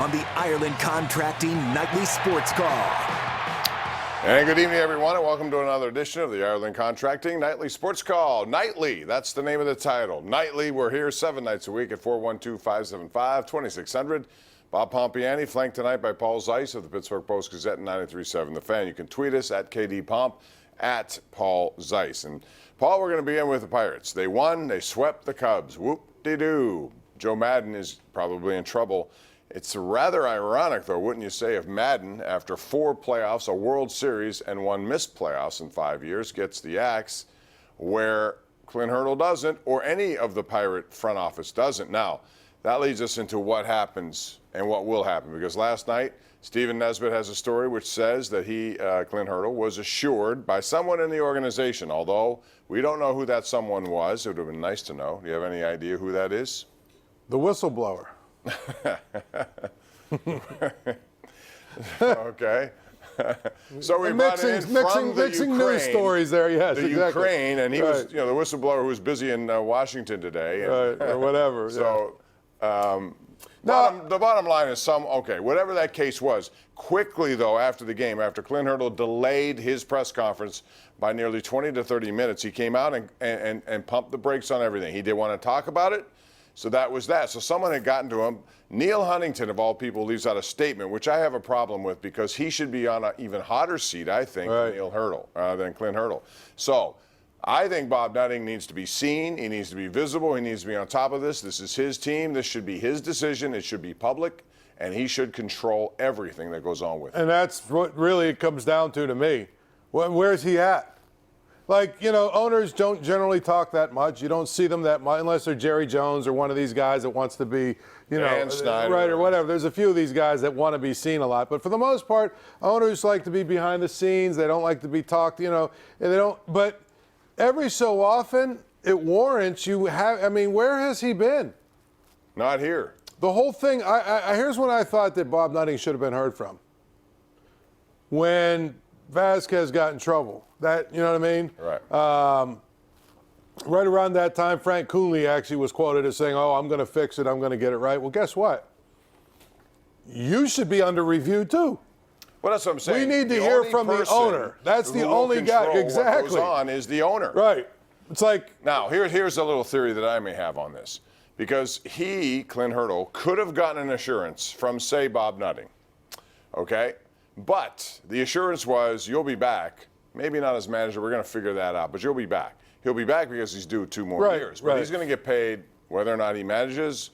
on the Ireland Contracting Nightly Sports Call. And good evening, everyone, and welcome to another edition of the Ireland Contracting Nightly Sports Call. Nightly, that's the name of the title. Nightly, we're here 7 nights a week at 412-575-2600. Bob Pompeani, flanked tonight by Paul Zeise of the Pittsburgh Post-Gazette and 93.7 The Fan. You can tweet us at KDPomp, at Paul Zeise. And Paul, we're going to begin with the Pirates. They won, they swept the Cubs. Whoop-de-doo. Joe Madden is probably in trouble. It's rather ironic, though, wouldn't you say, if Madden, after 4 playoffs, a World Series, and 1 missed playoffs in 5 years, gets the axe, where Clint Hurdle doesn't, or any of the Pirate front office doesn't. Now, that leads us into what happens and what will happen, because last night, Stephen Nesbitt has a story which says that he, Clint Hurdle, was assured by someone in the organization, although we don't know who that someone was. It would have been nice to know. Do you have any idea who that is? The whistleblower. Okay. So we brought in from the mixing Ukraine, news stories there, yes, the exactly. Ukraine, and he Right. was, the whistleblower who was busy in Washington today. And, Right, or whatever. So, the bottom line is whatever that case was, quickly, though, after the game, after Clint Hurdle delayed his press conference by nearly 20 to 30 minutes, he came out and pumped the brakes on everything. He didn't want to talk about it. So that was that. So someone had gotten to him. Neil Huntington, of all people, leaves out a statement, which I have a problem with because he should be on an even hotter seat, I think, right, than Clint Hurdle. So I think Bob Nutting needs to be seen. He needs to be visible. He needs to be on top of this. This is his team. This should be his decision. It should be public, and he should control everything that goes on with it. And that's what really it comes down to me. Where's he at? Like, owners don't generally talk that much. You don't see them that much unless they're Jerry Jones or one of these guys that wants to be, Dan Snyder, right, or whatever. There's a few of these guys that want to be seen a lot. But for the most part, owners like to be behind the scenes. They don't like to be talked, and they don't. But every so often, it warrants you have. I mean, where has he been? Not here. The whole thing. Here's when I thought that Bob Nutting should have been heard from. When Vasquez got in trouble. That, you know what I mean? Right. Right around that time, Frank Cooney actually was quoted as saying, I'm going to fix it. I'm going to get it right. Well, guess what? You should be under review, too. Well, that's what I'm saying. We need to hear from the owner. That's the only guy. Exactly. What goes on is the owner. Right. It's like. Now, here's a little theory that I may have on this. Because Clint Hurdle, could have gotten an assurance from, say, Bob Nutting. Okay? But the assurance was, you'll be back. Maybe not as manager. We're going to figure that out. But you'll be back. He'll be back because he's due 2 more years. But he's going to get paid whether or not he manages,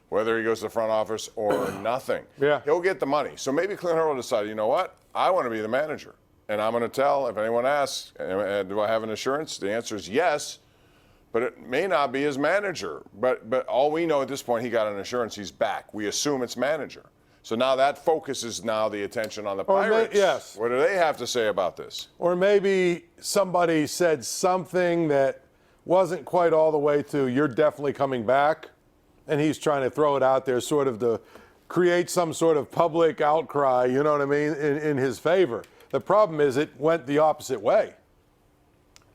whether he goes to the front office or nothing. Yeah. He'll get the money. So maybe Clint Hurdle decided, you know what? I want to be the manager. And I'm going to tell, if anyone asks, do I have an assurance? The answer is yes. But it may not be his manager. But all we know at this point, he got an assurance he's back. We assume it's manager. So now that focuses the attention on the Pirates. Yes. What do they have to say about this? Or maybe somebody said something that wasn't quite all the way to, you're definitely coming back, and he's trying to throw it out there sort of to create some sort of public outcry, you know what I mean, in his favor. The problem is it went the opposite way.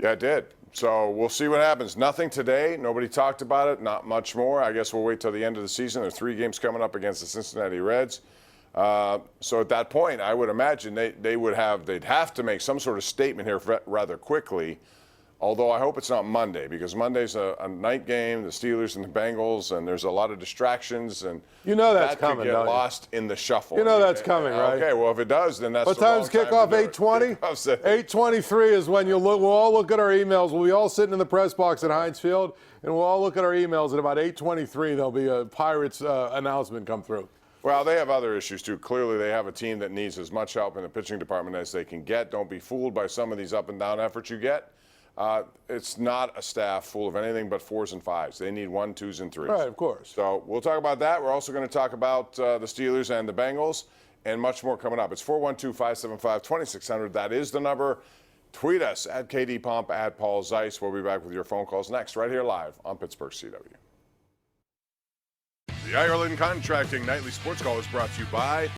Yeah, it did. So we'll see what happens. Nothing today. Nobody talked about it. Not much more. I guess we'll wait till the end of the season. There are 3 games coming up against the Cincinnati Reds. So at that point, I would imagine they'd have to make some sort of statement here rather quickly. Although I hope it's not Monday, because Monday's a night game, the Steelers and the Bengals, and there's a lot of distractions, and that's coming, could get lost in the shuffle. That's coming, right? Okay, well, if it does, then that's what time's kickoff? 8:20. 8:23 is when we'll all look at our emails. We'll be all sitting in the press box at Heinz Field, and we'll all look at our emails. At about 8:23, there'll be a Pirates announcement come through. Well, they have other issues, too. Clearly, they have a team that needs as much help in the pitching department as they can get. Don't be fooled by some of these up-and-down efforts you get. It's not a staff full of anything but 4s and 5s. They need 1, 2s, and 3s. Right, of course. So we'll talk about that. We're also going to talk about the Steelers and the Bengals and much more coming up. It's 412-575-2600. That is the number. Tweet us at KDPomp, at Paul Zeise. We'll be back with your phone calls next, right here live on Pittsburgh CW. The Ireland Contracting Nightly Sports Call is brought to you by